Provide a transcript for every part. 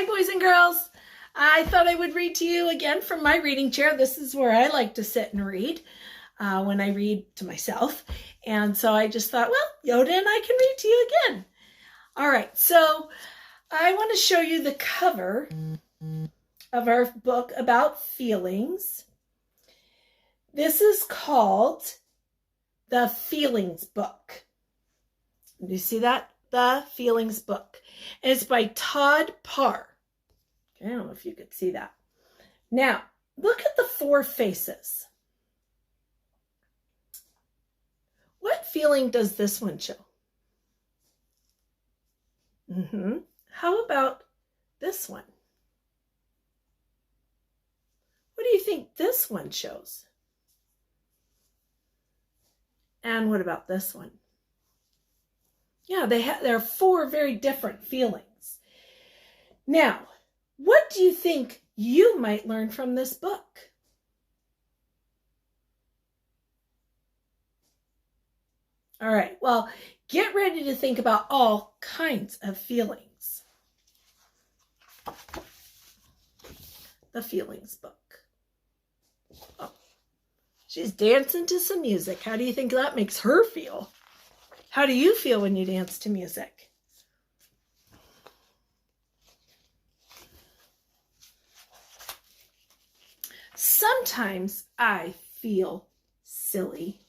Hi, boys and girls. I thought I would read to you again from my reading chair. This is where I like to sit and read when I read to myself. And so I just thought, well, Yoda and I can read to you again. All right, so I want to show you the cover of our book about feelings. This is called The Feelings Book. Do you see that? The Feelings Book. And it's by Todd Parr. I don't know if you could see that. Now, look at the four faces. What feeling does this one show? How about this one? What do you think this one shows? And what about this one? Yeah, there are four very different feelings. Now, what do you think you might learn from this book? All right, well, get ready to think about all kinds of feelings. The Feelings Book. Oh, she's dancing to some music. How do you think that makes her feel? How do you feel when you dance to music? Sometimes I feel silly.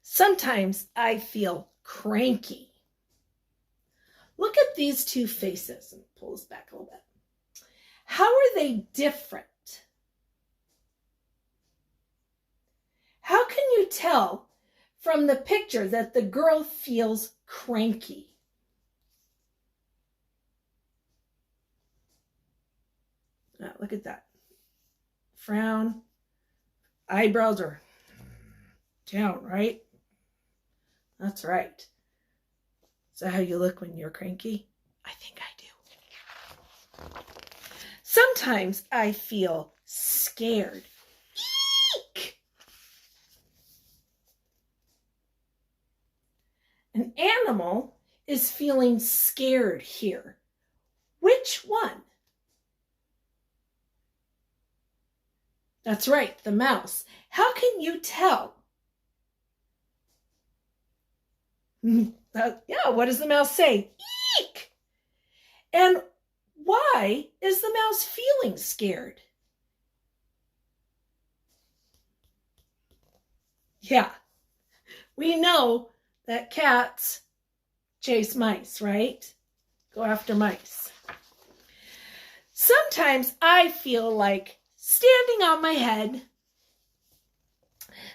Sometimes I feel cranky. Look at these two faces. And pull this back a little bit. How are they different? How can you tell from the picture that the girl feels cranky? Now, look at that. Frown. Eyebrows are down, right? That's right. Is that how you look when you're cranky? I think I do. Sometimes I feel scared. Eek! An animal is feeling scared here. Which one? That's right, the mouse. How can you tell? Yeah, what does the mouse say? Eek! And why is the mouse feeling scared? Yeah, we know that cats chase mice, right? Go after mice. Sometimes I feel like standing on my head.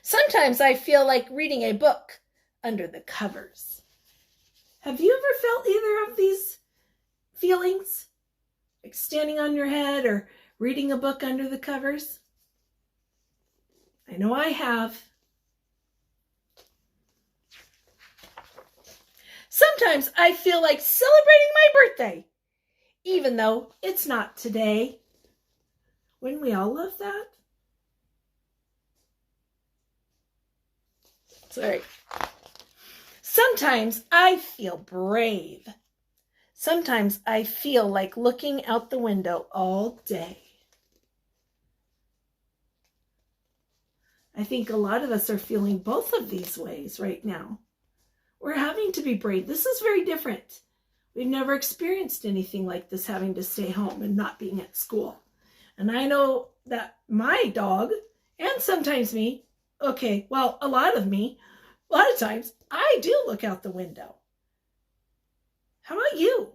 Sometimes I feel like reading a book under the covers. Have you ever felt either of these feelings? Like standing on your head or reading a book under the covers? I know I have. Sometimes I feel like celebrating my birthday, even though it's not today. Wouldn't we all love that? Sorry. Sometimes I feel brave. Sometimes I feel like looking out the window all day. I think a lot of us are feeling both of these ways right now. We're having to be brave. This is very different. We've never experienced anything like this, having to stay home and not being at school. And I know that my dog, and sometimes me, a lot of times, I do look out the window. How about you?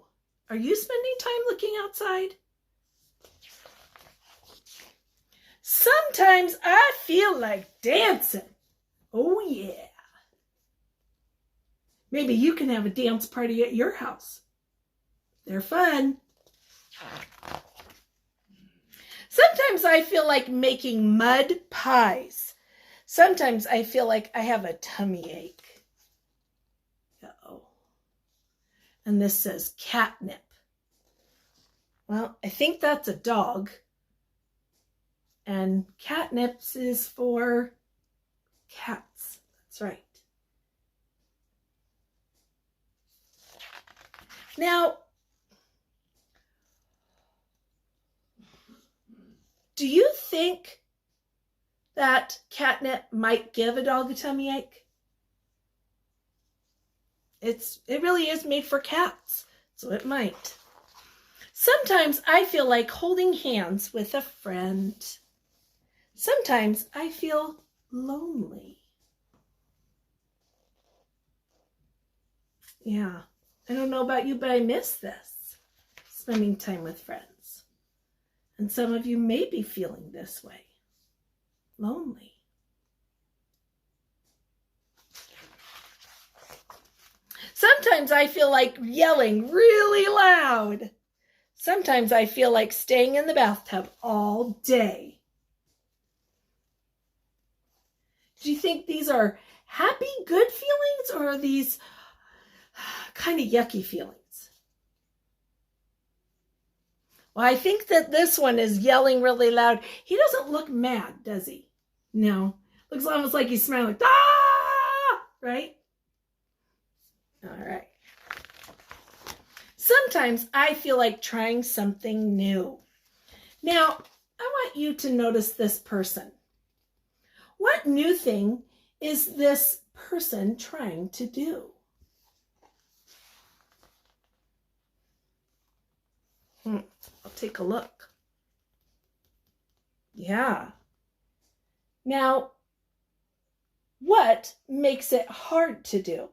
Are you spending time looking outside? Sometimes I feel like dancing. Oh, yeah. Maybe you can have a dance party at your house. They're fun. Sometimes I feel like making mud pies. Sometimes I feel like I have a tummy ache. Uh-oh. And this says catnip. Well, I think that's a dog. And catnip is for cats. That's right. Now, Do you think that catnip might give a dog a tummy ache? It really is made for cats, so it might. Sometimes I feel like holding hands with a friend. Sometimes I feel lonely. Yeah, I don't know about you, but I miss this, spending time with friends. And some of you may be feeling this way, lonely. Sometimes I feel like yelling really loud. Sometimes I feel like staying in the bathtub all day. Do you think these are happy, good feelings, or are these kind of yucky feelings? Well, I think that this one is yelling really loud. He doesn't look mad, does he? No. Looks almost like he's smiling, like, ah! Right? All right. Sometimes I feel like trying something new. Now, I want you to notice this person. What new thing is this person trying to do? I'll take a look. Yeah. Now, what makes it hard to do?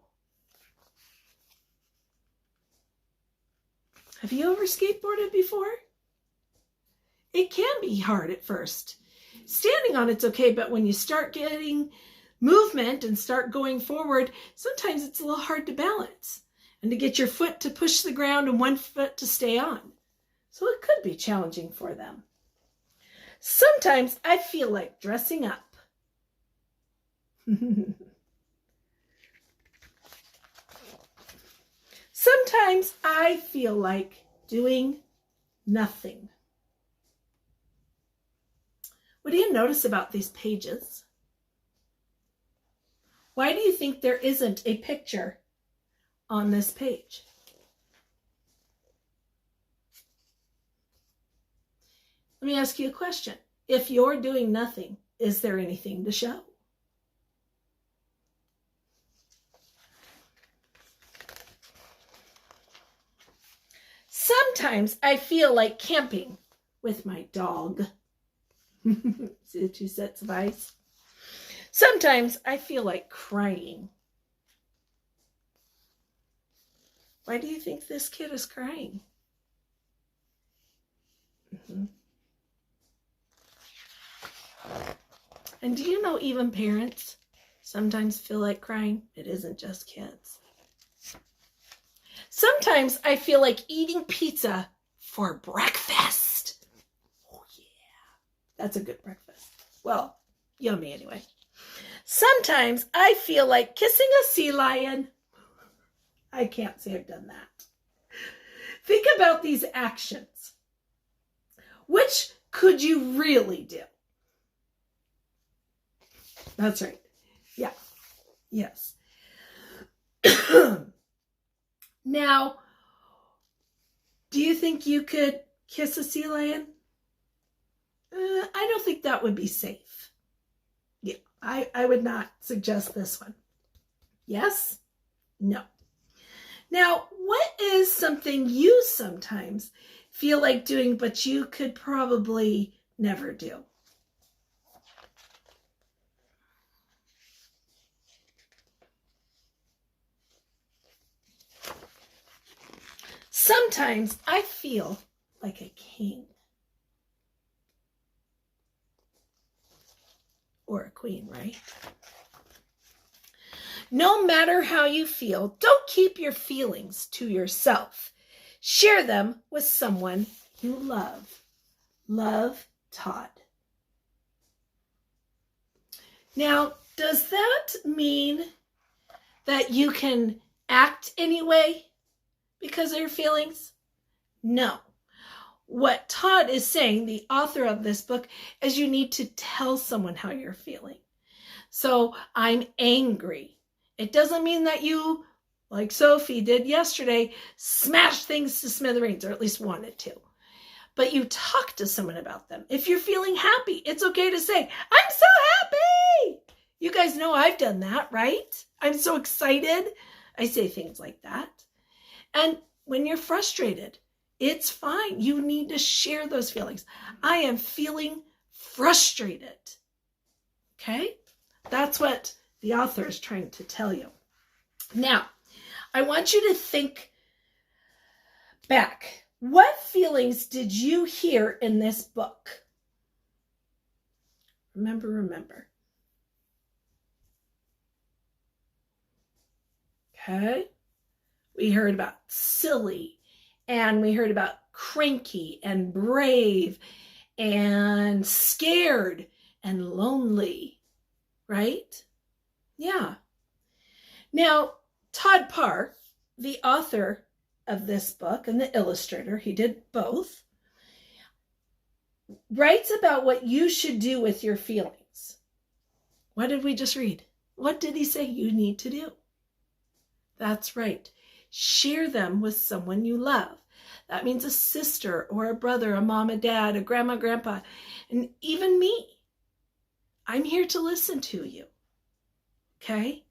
Have you ever skateboarded before? It can be hard at first. Standing on it's okay, but when you start getting movement and start going forward, sometimes it's a little hard to balance and to get your foot to push the ground and one foot to stay on. So it could be challenging for them. Sometimes I feel like dressing up. Sometimes I feel like doing nothing. What do you notice about these pages? Why do you think there isn't a picture on this page? Let me ask you a question. If you're doing nothing, is there anything to show? Sometimes I feel like camping with my dog. See the two sets of eyes? Sometimes I feel like crying. Why do you think this kid is crying? And do you know even parents sometimes feel like crying? It isn't just kids. Sometimes I feel like eating pizza for breakfast. Oh yeah, that's a good breakfast. Well, yummy anyway. Sometimes I feel like kissing a sea lion. I can't say I've done that. Think about these actions. Which could you really do? That's right. Yeah. Yes. Now, do you think you could kiss a sea lion? I don't think that would be safe. Yeah, I would not suggest this one. Yes? No. Now, what is something you sometimes feel like doing, but you could probably never do? Sometimes I feel like a king or a queen, right? No matter how you feel, don't keep your feelings to yourself. Share them with someone you love. Love, Todd. Now, does that mean that you can act anyway because of your feelings? No. What Todd is saying, the author of this book, is you need to tell someone how you're feeling. So I'm angry. It doesn't mean that you, like Sophie did yesterday, smash things to smithereens, or at least wanted to. but you talk to someone about them. If you're feeling happy, it's okay to say, I'm so happy. You guys know I've done that, right? I'm so excited. I say things like that. And when you're frustrated, it's fine. You need to share those feelings. I am feeling frustrated. Okay? That's what the author is trying to tell you. Now, I want you to think back. What feelings did you hear in this book? Remember. Okay? We heard about silly, and we heard about cranky and brave and scared and lonely, right? Yeah. Now, Todd Parr, the author of this book and the illustrator, he did both, writes about what you should do with your feelings. What did we just read? What did he say you need to do? That's right. Share them with someone you love. That means a sister or a brother, a mom, a dad, a grandma, grandpa, and even me. I'm here to listen to you. Okay?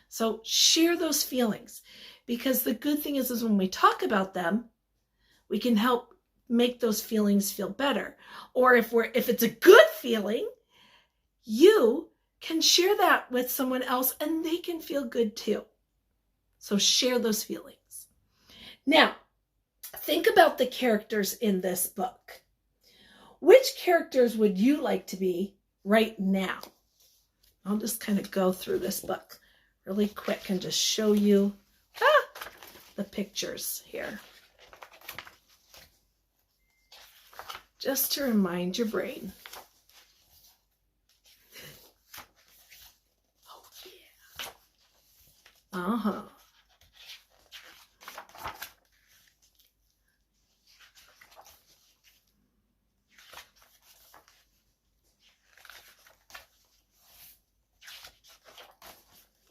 So share those feelings, because the good thing is when we talk about them, we can help make those feelings feel better. Or if it's a good feeling, you can share that with someone else and they can feel good too. So share those feelings. Now, think about the characters in this book. Which characters would you like to be right now? I'll just kind of go through this book really quick and just show you the pictures here. Just to remind your brain. Oh, yeah. Uh-huh.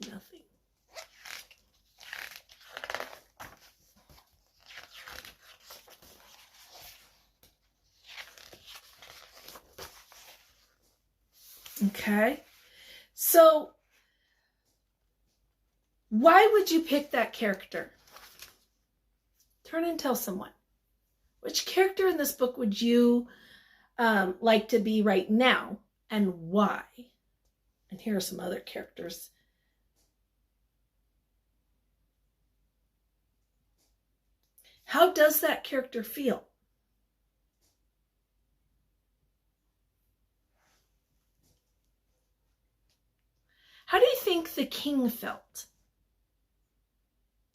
Nothing. Okay, so why would you pick that character? Turn and tell someone. Which character in this book would you like to be right now, and why? And here are some other characters. How does that character feel? How do you think the king felt?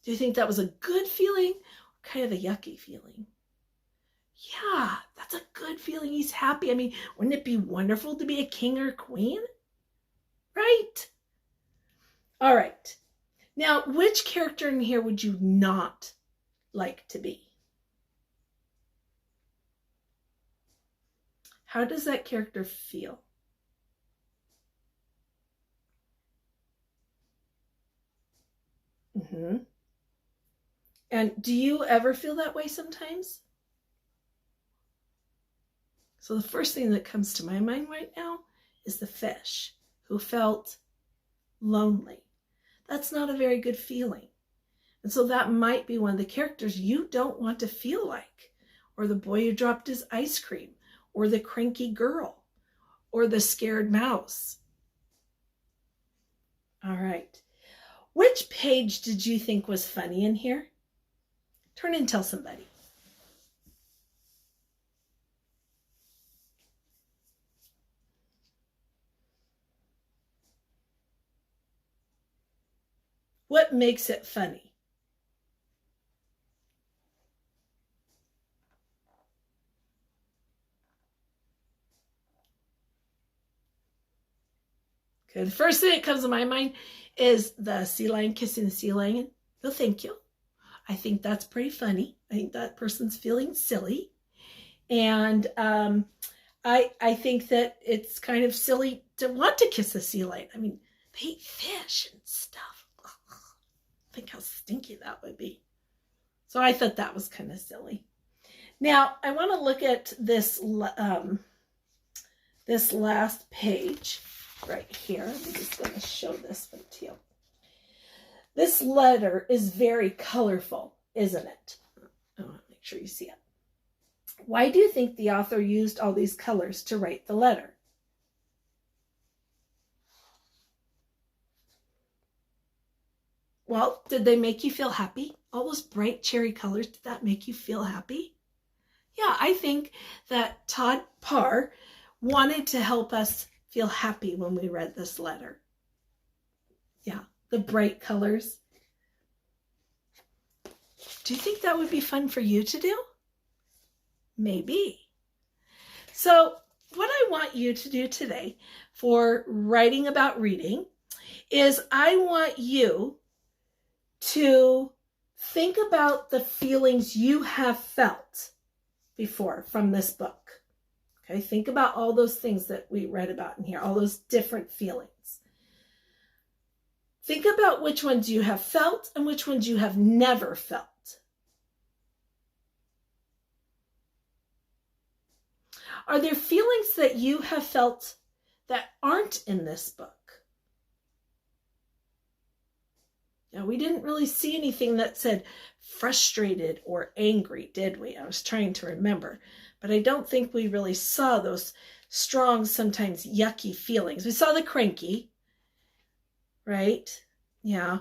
Do you think that was a good feeling or kind of a yucky feeling? Yeah, that's a good feeling. He's happy. I mean, wouldn't it be wonderful to be a king or a queen? Right? All right. Now, which character in here would you not like to be? How does that character feel? Mm-hmm. And do you ever feel that way sometimes? So the first thing that comes to my mind right now is the fish who felt lonely. That's not a very good feeling. And so that might be one of the characters you don't want to feel like, or the boy who dropped his ice cream, or the cranky girl, or the scared mouse. All right. Which page did you think was funny in here? Turn and tell somebody. What makes it funny? Okay, the first thing that comes to my mind is the sea lion kissing the sea lion. No, thank you. I think that's pretty funny. I think that person's feeling silly. And I think that it's kind of silly to want to kiss a sea lion. I mean, they eat fish and stuff. Ugh, think how stinky that would be. So I thought that was kind of silly. Now, I want to look at this this last page right here. I'm just going to show this one to you. This letter is very colorful, isn't it? I want to make sure you see it. Why do you think the author used all these colors to write the letter? Well, did they make you feel happy? All those bright cherry colors, did that make you feel happy? Yeah, I think that Todd Parr wanted to help us feel happy when we read this letter. Yeah, the bright colors. Do you think that would be fun for you to do? Maybe. So what I want you to do today for writing about reading is I want you to think about the feelings you have felt before from this book. Okay, think about all those things that we read about in here, all those different feelings. Think about which ones you have felt and which ones you have never felt. Are there feelings that you have felt that aren't in this book? Now, we didn't really see anything that said frustrated or angry, did we? I was trying to remember, but I don't think we really saw those strong, sometimes yucky feelings. We saw the cranky, right? Yeah.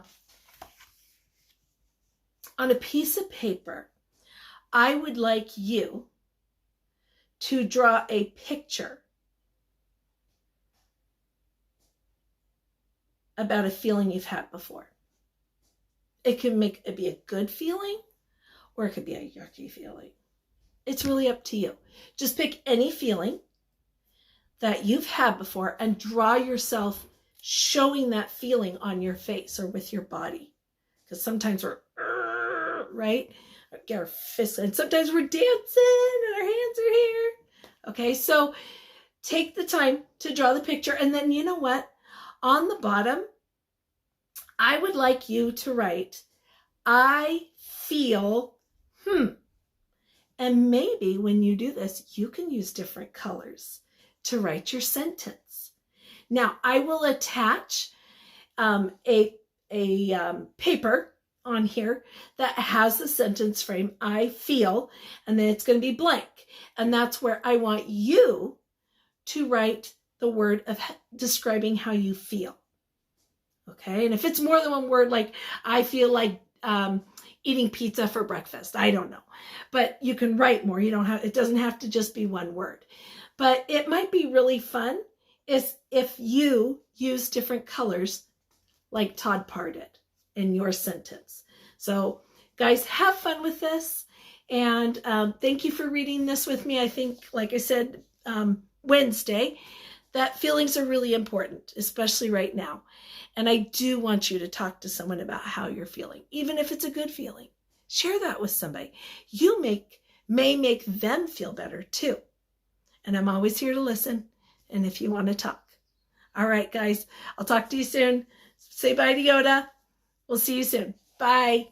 On a piece of paper, I would like you to draw a picture about a feeling you've had before. It can be a good feeling or it could be a yucky feeling. It's really up to you. Just pick any feeling that you've had before and draw yourself showing that feeling on your face or with your body. Because sometimes we're, right? Get our fists, and sometimes we're dancing and our hands are here. Okay, so take the time to draw the picture. And then you know what? On the bottom, I would like you to write, I feel, And maybe when you do this, you can use different colors to write your sentence. Now, I will attach a paper on here that has the sentence frame, I feel, and then it's going to be blank. And that's where I want you to write the word of describing how you feel. Okay, and if it's more than one word, like I feel like eating pizza for breakfast, I don't know, but you can write more. It doesn't have to just be one word, but it might be really fun is if you use different colors like Todd Parr did in your sentence. So guys, have fun with this, and thank you for reading this with me. I think, like I said, Wednesday, that feelings are really important, especially right now. And I do want you to talk to someone about how you're feeling, even if it's a good feeling. Share that with somebody. You may make them feel better too. And I'm always here to listen, and if you want to talk. All right, guys, I'll talk to you soon. Say bye to Yoda. We'll see you soon. Bye.